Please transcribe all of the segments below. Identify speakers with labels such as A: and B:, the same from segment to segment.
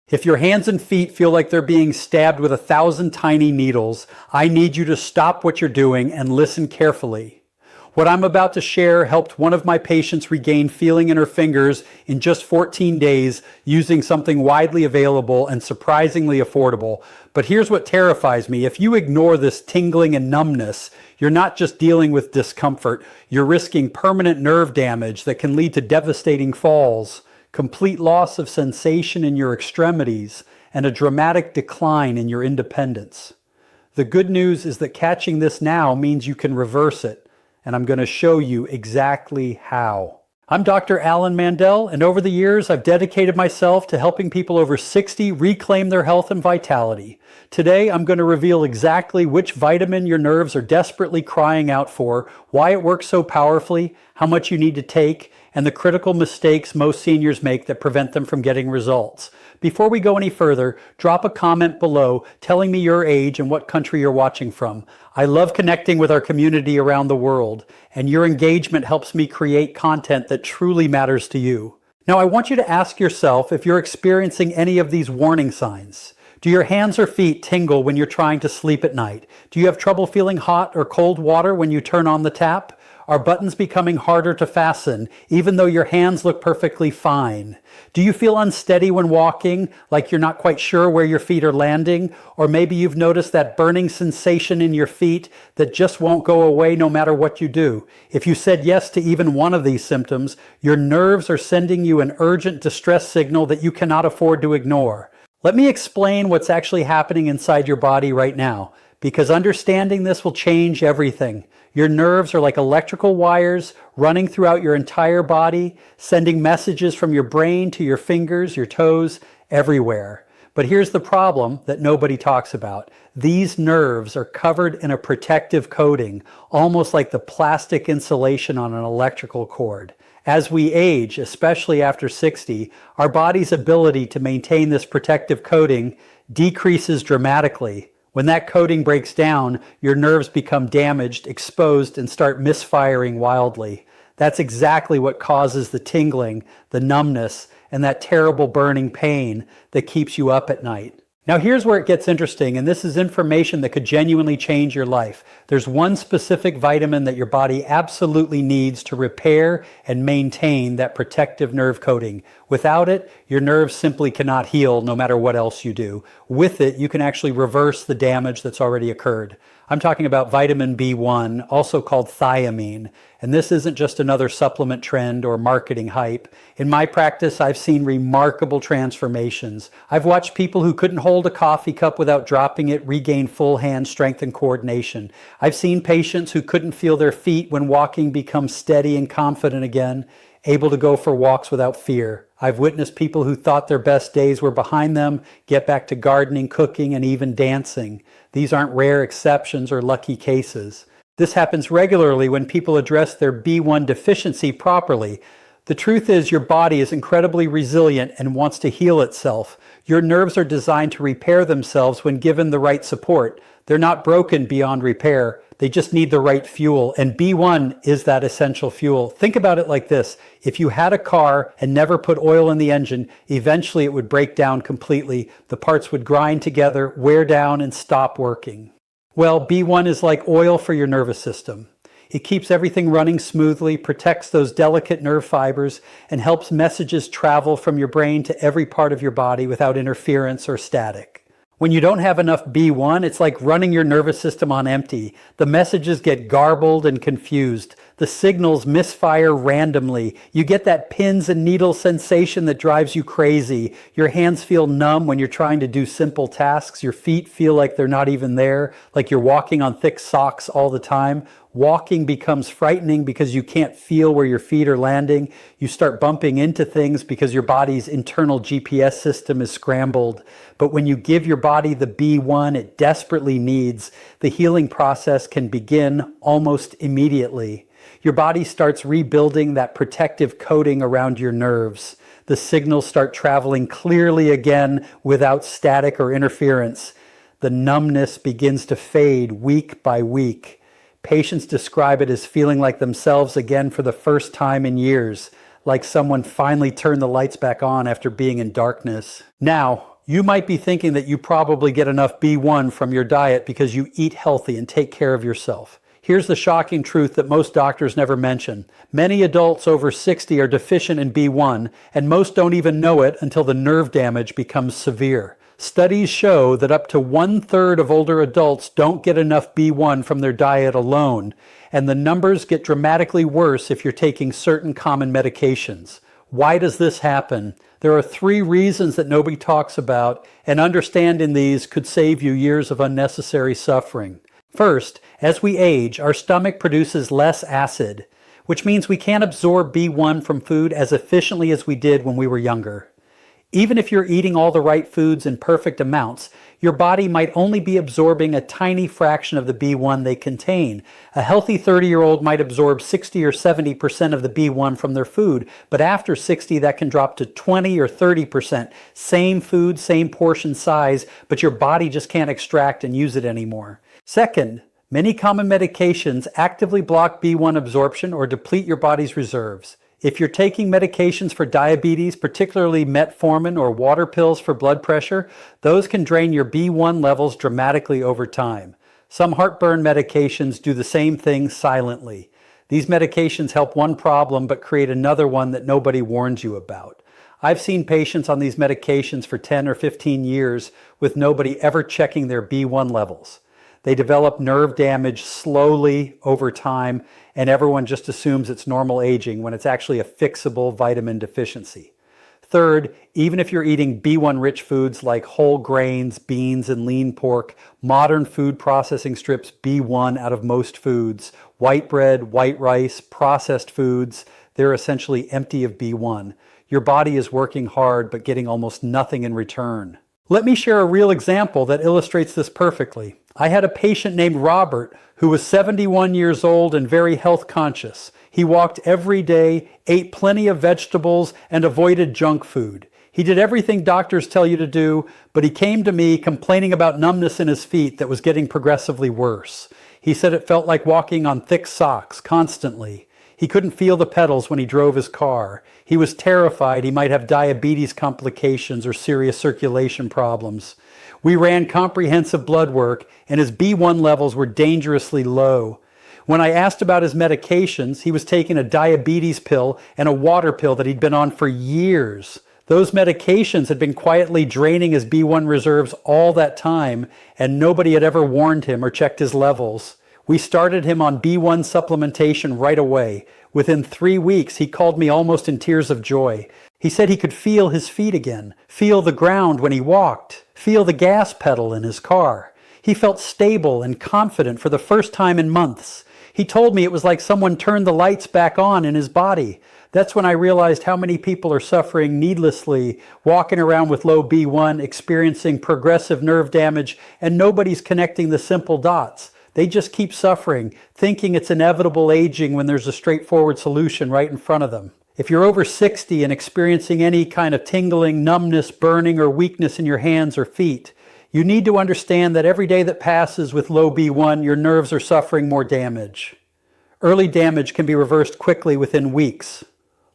A: If your hands and feet feel like they're being stabbed with 1,000 tiny needles, I need you to stop what you're doing and listen carefully. What I'm about to share helped one of my patients regain feeling in her fingers in just 14 days using something widely available and surprisingly affordable. But here's what terrifies me. If you ignore this tingling and numbness, you're not just dealing with discomfort, you're risking permanent nerve damage that can lead to devastating falls, complete loss of sensation in your extremities, and a dramatic decline in your independence. The good news is that catching this now means you can reverse it, and I'm going to show you exactly how. I'm Dr. Alan Mandel, and over the years I've dedicated myself to helping people over 60 reclaim their health and vitality. Today I'm going to reveal exactly which vitamin your nerves are desperately crying out for, why it works so powerfully, how much you need to take, and the critical mistakes most seniors make that prevent them from getting results. Before we go any further, drop a comment below telling me your age and what country you're watching from. I love connecting with our community around the world, and your engagement helps me create content that truly matters to you. Now, I want you to ask yourself if you're experiencing any of these warning signs. Do your hands or feet tingle when you're trying to sleep at night? Do you have trouble feeling hot or cold water when you turn on the tap? Are buttons becoming harder to fasten, even though your hands look perfectly fine? Do you feel unsteady when walking, like you're not quite sure where your feet are landing? Or maybe you've noticed that burning sensation in your feet that just won't go away no matter what you do. If you said yes to even one of these symptoms, your nerves are sending you an urgent distress signal that you cannot afford to ignore. Let me explain what's actually happening inside your body right now, because understanding this will change everything. Your nerves are like electrical wires running throughout your entire body, sending messages from your brain to your fingers, your toes, everywhere. But here's the problem that nobody talks about. These nerves are covered in a protective coating, almost like the plastic insulation on an electrical cord. As we age, especially after 60, our body's ability to maintain this protective coating decreases dramatically. When that coating breaks down, your nerves become damaged, exposed, and start misfiring wildly. That's exactly what causes the tingling, the numbness, and that terrible burning pain that keeps you up at night. Now here's where it gets interesting, and this is information that could genuinely change your life. There's one specific vitamin that your body absolutely needs to repair and maintain that protective nerve coating. Without it, your nerves simply cannot heal no matter what else you do. With it, you can actually reverse the damage that's already occurred. I'm talking about vitamin B1, also called thiamine. And this isn't just another supplement trend or marketing hype. In my practice, I've seen remarkable transformations. I've watched people who couldn't hold a coffee cup without dropping it regain full hand strength and coordination. I've seen patients who couldn't feel their feet when walking become steady and confident again, able to go for walks without fear. I've witnessed people who thought their best days were behind them get back to gardening, cooking, and even dancing. These aren't rare exceptions or lucky cases. This happens regularly when people address their B1 deficiency properly. The truth is your body is incredibly resilient and wants to heal itself. Your nerves are designed to repair themselves when given the right support. They're not broken beyond repair. They just need the right fuel, and B1 is that essential fuel. Think about it like this. If you had a car and never put oil in the engine, eventually it would break down completely. The parts would grind together, wear down, and stop working. Well, B1 is like oil for your nervous system. It keeps everything running smoothly, protects those delicate nerve fibers, and helps messages travel from your brain to every part of your body without interference or static. When you don't have enough B1, it's like running your nervous system on empty. The messages get garbled and confused. The signals misfire randomly. You get that pins and needles sensation that drives you crazy. Your hands feel numb when you're trying to do simple tasks. Your feet feel like they're not even there, like you're walking on thick socks all the time. Walking becomes frightening because you can't feel where your feet are landing. You start bumping into things because your body's internal GPS system is scrambled. But when you give your body the B1 it desperately needs, the healing process can begin almost immediately. Your body starts rebuilding that protective coating around your nerves. The signals start traveling clearly again without static or interference. The numbness begins to fade week by week. Patients describe it as feeling like themselves again for the first time in years, like someone finally turned the lights back on after being in darkness. Now, You might be thinking that you probably get enough B1 from your diet because you eat healthy and take care of yourself. Here's the shocking truth that most doctors never mention. Many adults over 60 are deficient in B1, and most don't even know it until the nerve damage becomes severe. Studies show that up to 1/3 of older adults don't get enough B1 from their diet alone, and the numbers get dramatically worse if you're taking certain common medications. Why does this happen? There are 3 reasons that nobody talks about, and understanding these could save you years of unnecessary suffering. First, as we age, our stomach produces less acid, which means we can't absorb B1 from food as efficiently as we did when we were younger. Even if you're eating all the right foods in perfect amounts, your body might only be absorbing a tiny fraction of the B1 they contain. A healthy 30-year-old might absorb 60 or 70% of the B1 from their food, but after 60 that can drop to 20 or 30%. Same food, same portion size, but your body just can't extract and use it anymore. Second, many common medications actively block B1 absorption or deplete your body's reserves. If you're taking medications for diabetes, particularly metformin or water pills for blood pressure, those can drain your B1 levels dramatically over time. Some heartburn medications do the same thing silently. These medications help one problem but create another one that nobody warns you about. I've seen patients on these medications for 10 or 15 years with nobody ever checking their B1 levels. They develop nerve damage slowly over time, and everyone just assumes it's normal aging when it's actually a fixable vitamin deficiency. Third, even if you're eating B1-rich foods like whole grains, beans, and lean pork, modern food processing strips B1 out of most foods. White bread, white rice, processed foods, they're essentially empty of B1. Your body is working hard but getting almost nothing in return. Let me share a real example that illustrates this perfectly. I had a patient named Robert who was 71 years old and very health conscious. He walked every day, ate plenty of vegetables, and avoided junk food. He did everything doctors tell you to do, but he came to me complaining about numbness in his feet that was getting progressively worse. He said it felt like walking on thick socks constantly. He couldn't feel the pedals when he drove his car. He was terrified he might have diabetes complications or serious circulation problems. We ran comprehensive blood work, and his B1 levels were dangerously low. When I asked about his medications, he was taking a diabetes pill and a water pill that he'd been on for years. Those medications had been quietly draining his B1 reserves all that time, and nobody had ever warned him or checked his levels. We started him on B1 supplementation right away. Within 3 weeks, he called me almost in tears of joy. He said he could feel his feet again, feel the ground when he walked, feel the gas pedal in his car. He felt stable and confident for the first time in months. He told me it was like someone turned the lights back on in his body. That's when I realized how many people are suffering needlessly, walking around with low B1, experiencing progressive nerve damage, and nobody's connecting the simple dots. They just keep suffering, thinking it's inevitable aging when there's a straightforward solution right in front of them. If you're over 60 and experiencing any kind of tingling, numbness, burning, or weakness in your hands or feet, you need to understand that every day that passes with low B1, your nerves are suffering more damage. Early damage can be reversed quickly within weeks.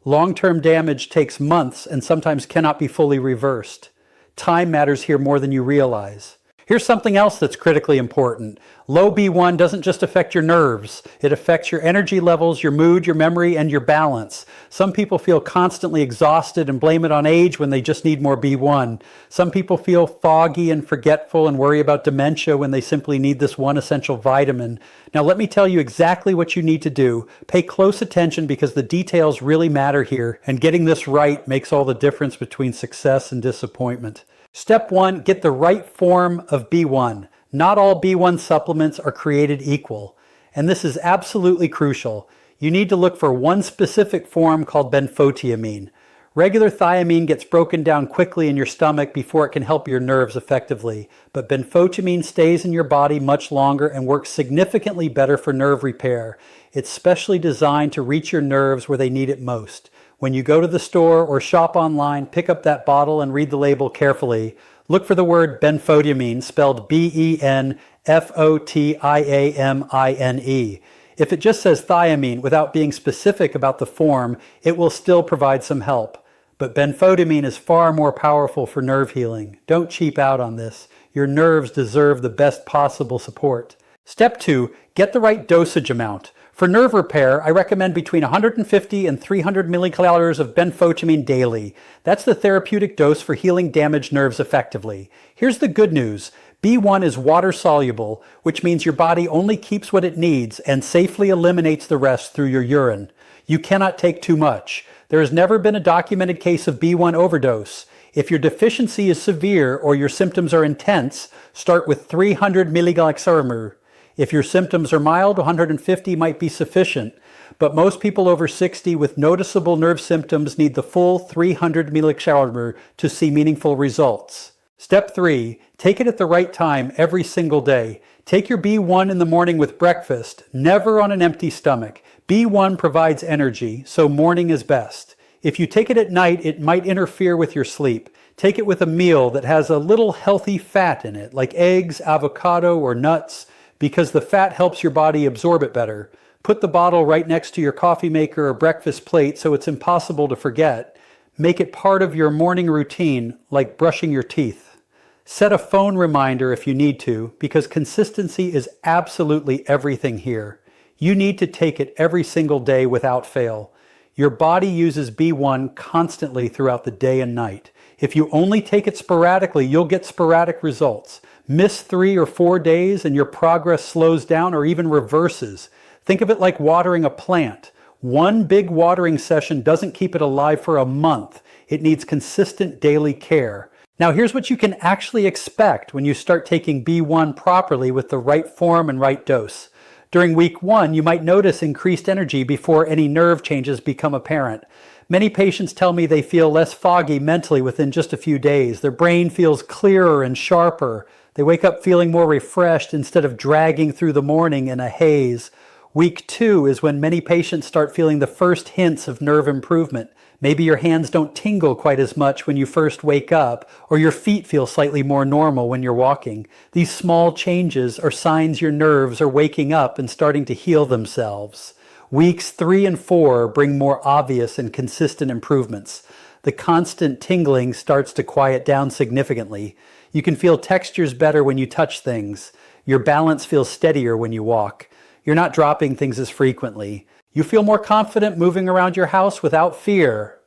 A: Long-term damage takes months and sometimes cannot be fully reversed. Time matters here more than you realize. Here's something else that's critically important. Low B1 doesn't just affect your nerves. It affects your energy levels, your mood, your memory, and your balance. Some people feel constantly exhausted and blame it on age when they just need more B1. Some people feel foggy and forgetful and worry about dementia when they simply need this one essential vitamin. Now let me tell you exactly what you need to do. Pay close attention because the details really matter here, and getting this right makes all the difference between success and disappointment. Step 1, get the right form of B1. Not all B1 supplements are created equal, and this is absolutely crucial. You need to look for one specific form called benfotiamine. Regular thiamine gets broken down quickly in your stomach before it can help your nerves effectively, but benfotiamine stays in your body much longer and works significantly better for nerve repair. It's specially designed to reach your nerves where they need it most. When you go to the store or shop online, pick up that bottle and read the label carefully. Look for the word benfotiamine, spelled B-E-N-F-O-T-I-A-M-I-N-E. If it just says thiamine without being specific about the form, it will still provide some help. But benfotiamine is far more powerful for nerve healing. Don't cheap out on this. Your nerves deserve the best possible support. Step 2, get the right dosage amount. For nerve repair, I recommend between 150 and 300 millicalors of benfotiamine daily. That's the therapeutic dose for healing damaged nerves effectively. Here's the good news. B1 is water soluble, which means your body only keeps what it needs and safely eliminates the rest through your urine. You cannot take too much. There has never been a documented case of B1 overdose. If your deficiency is severe or your symptoms are intense, start with 300 milligalaxarmer. If your symptoms are mild, 150 might be sufficient, but most people over 60 with noticeable nerve symptoms need the full 300 milligalaxarmer to see meaningful results. Step 3, take it at the right time every single day. Take your B1 in the morning with breakfast, never on an empty stomach. B1 provides energy, so morning is best. If you take it at night, it might interfere with your sleep. Take it with a meal that has a little healthy fat in it, like eggs, avocado, or nuts, because the fat helps your body absorb it better. Put the bottle right next to your coffee maker or breakfast plate so it's impossible to forget. Make it part of your morning routine, like brushing your teeth. Set a phone reminder if you need to, because consistency is absolutely everything here. You need to take it every single day without fail. Your body uses B1 constantly throughout the day and night. If you only take it sporadically, you'll get sporadic results. Miss 3 or 4 days and your progress slows down or even reverses. Think of it like watering a plant. One big watering session doesn't keep it alive for a month. It needs consistent daily care. Now here's what you can actually expect when you start taking B1 properly with the right form and right dose. During week 1, you might notice increased energy before any nerve changes become apparent. Many patients tell me they feel less foggy mentally within just a few days. Their brain feels clearer and sharper. They wake up feeling more refreshed instead of dragging through the morning in a haze. Week 2 is when many patients start feeling the first hints of nerve improvement. Maybe your hands don't tingle quite as much when you first wake up, or your feet feel slightly more normal when you're walking. These small changes are signs your nerves are waking up and starting to heal themselves. Weeks 3 and 4 bring more obvious and consistent improvements. The constant tingling starts to quiet down significantly. You can feel textures better when you touch things. Your balance feels steadier when you walk. You're not dropping things as frequently. You feel more confident moving around your house without fear.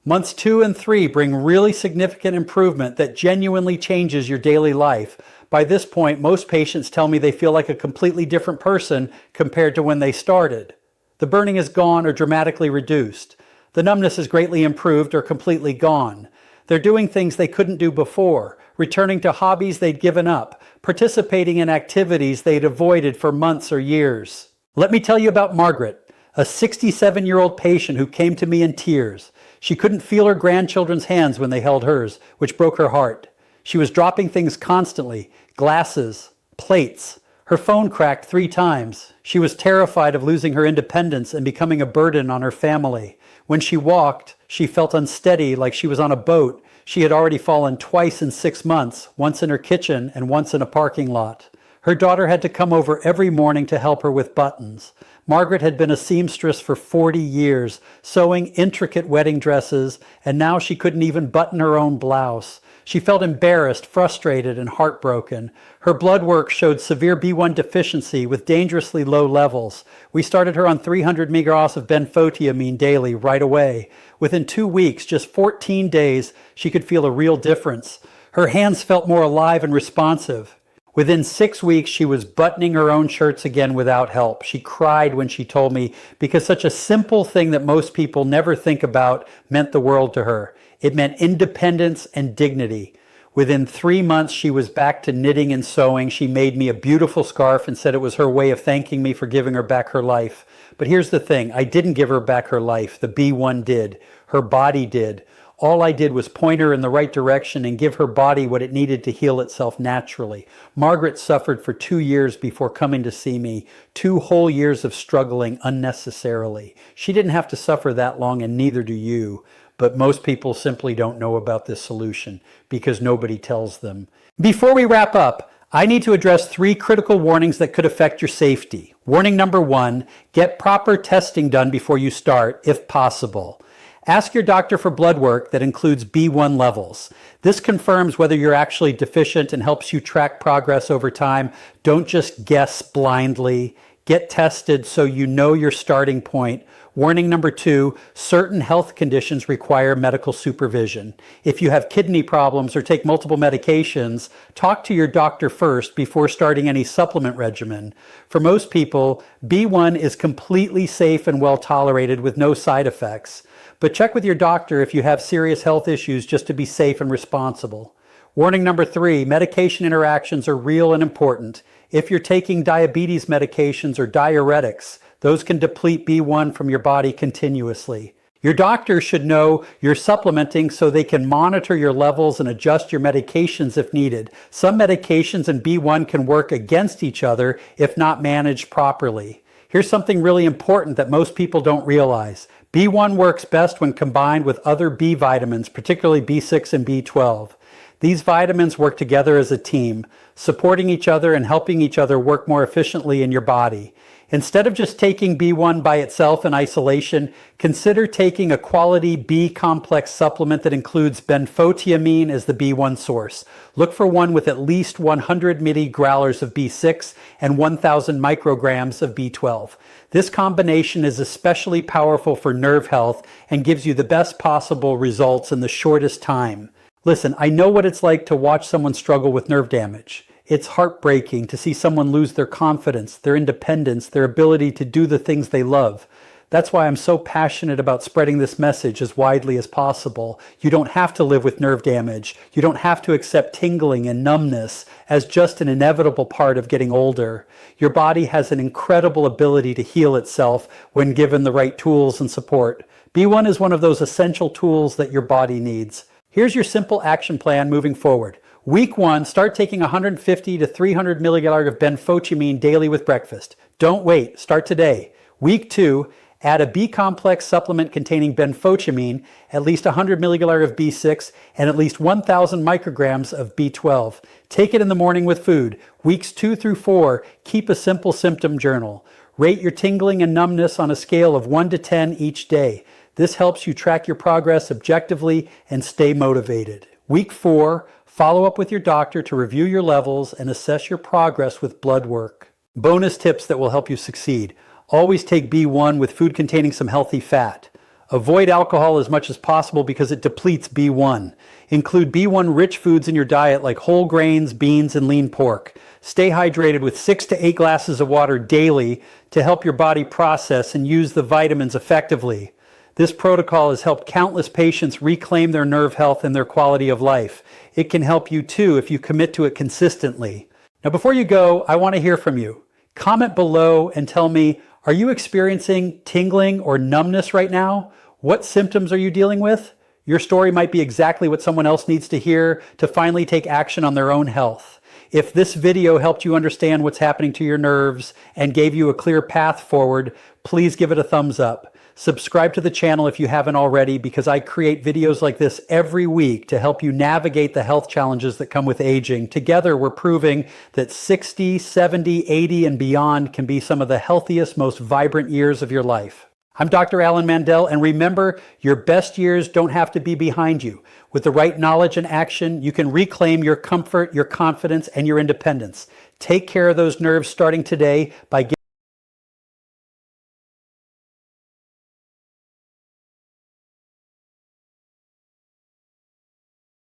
A: Months 2 and 3 bring really significant improvement that genuinely changes your daily life. By this point, most patients tell me they feel like a completely different person compared to when they started. The burning is gone or dramatically reduced. The numbness is greatly improved or completely gone. They're doing things they couldn't do before, returning to hobbies they'd given up, participating in activities they'd avoided for months or years. Let me tell you about Margaret, a 67-year-old patient who came to me in tears. She couldn't feel her grandchildren's hands when they held hers, which broke her heart. She was dropping things constantly, glasses, plates. Her phone cracked 3 times. She was terrified of losing her independence and becoming a burden on her family. When she walked, she felt unsteady like she was on a boat. She had already fallen twice in 6 months, once in her kitchen and once in a parking lot. Her daughter had to come over every morning to help her with buttons. Margaret had been a seamstress for 40 years, sewing intricate wedding dresses, and now she couldn't even button her own blouse. She felt embarrassed, frustrated, and heartbroken. Her blood work showed severe B1 deficiency with dangerously low levels. We started her on 300 mg of benfotiamine daily right away. Within 2 weeks, just 14 days, she could feel a real difference. Her hands felt more alive and responsive. Within 6 weeks, she was buttoning her own shirts again without help. She cried when she told me because such a simple thing that most people never think about meant the world to her. It meant independence and dignity. Within 3 months, she was back to knitting and sewing. She made me a beautiful scarf and said it was her way of thanking me for giving her back her life. But here's the thing, I didn't give her back her life. The B1 did. Her body did. All I did was point her in the right direction and give her body what it needed to heal itself naturally. Margaret suffered for 2 years before coming to see me, 2 whole years of struggling unnecessarily. She didn't have to suffer that long, and neither do you. But most people simply don't know about this solution because nobody tells them. Before we wrap up, I need to address 3 critical warnings that could affect your safety. Warning number 1, get proper testing done before you start, if possible. Ask your doctor for blood work that includes B1 levels. This confirms whether you're actually deficient and helps you track progress over time. Don't just guess blindly. Get tested so you know your starting point. Warning number 2, certain health conditions require medical supervision. If you have kidney problems or take multiple medications, talk to your doctor first before starting any supplement regimen. For most people, B1 is completely safe and well tolerated with no side effects. But check with your doctor if you have serious health issues just to be safe and responsible. Warning number 3, medication interactions are real and important. If you're taking diabetes medications or diuretics, those can deplete B1 from your body continuously. Your doctor should know you're supplementing so they can monitor your levels and adjust your medications if needed. Some medications and B1 can work against each other if not managed properly. Here's something really important that most people don't realize. B1 works best when combined with other B vitamins, particularly B6 and B12. These vitamins work together as a team, supporting each other and helping each other work more efficiently in your body. Instead of just taking B1 by itself in isolation, consider taking a quality B complex supplement that includes benfotiamine as the B1 source. Look for one with at least 100 milligrams of B6 and 1,000 micrograms of B12. This combination is especially powerful for nerve health and gives you the best possible results in the shortest time. Listen, I know what it's like to watch someone struggle with nerve damage. It's heartbreaking to see someone lose their confidence, their independence, their ability to do the things they love. That's why I'm so passionate about spreading this message as widely as possible. You don't have to live with nerve damage. You don't have to accept tingling and numbness as just an inevitable part of getting older. Your body has an incredible ability to heal itself when given the right tools and support. B1 is one of those essential tools that your body needs. Here's your simple action plan moving forward. Week 1, start taking 150 to 300 milligrams of benfotiamine daily with breakfast. Don't wait, start today. Week 2, add a B complex supplement containing benfotiamine, at least 100 milligrams of B6, and at least 1,000 micrograms of B12. Take it in the morning with food. Weeks 2 through 4, keep a simple symptom journal. Rate your tingling and numbness on a scale of 1 to 10 each day. This helps you track your progress objectively and stay motivated. Week 4, follow up with your doctor to review your levels and assess your progress with blood work. Bonus tips that will help you succeed. Always take B1 with food containing some healthy fat. Avoid alcohol as much as possible because it depletes B1. Include B1-rich foods in your diet like whole grains, beans, and lean pork. Stay hydrated with 6 to 8 glasses of water daily to help your body process and use the vitamins effectively. This protocol has helped countless patients reclaim their nerve health and their quality of life. It can help you too if you commit to it consistently. Now, before you go, I want to hear from you. Comment below and tell me, are you experiencing tingling or numbness right now? What symptoms are you dealing with? Your story might be exactly what someone else needs to hear to finally take action on their own health. If this video helped you understand what's happening to your nerves and gave you a clear path forward, please give it a thumbs up. Subscribe to the channel if you haven't already, because I create videos like this every week to help you navigate the health challenges that come with aging. Together, we're proving that 60, 70, 80, and beyond can be some of the healthiest, most vibrant years of your life. I'm Dr. Alan Mandel, and remember, your best years don't have to be behind you. With the right knowledge and action, you can reclaim your comfort, your confidence, and your independence. Take care of those nerves starting today by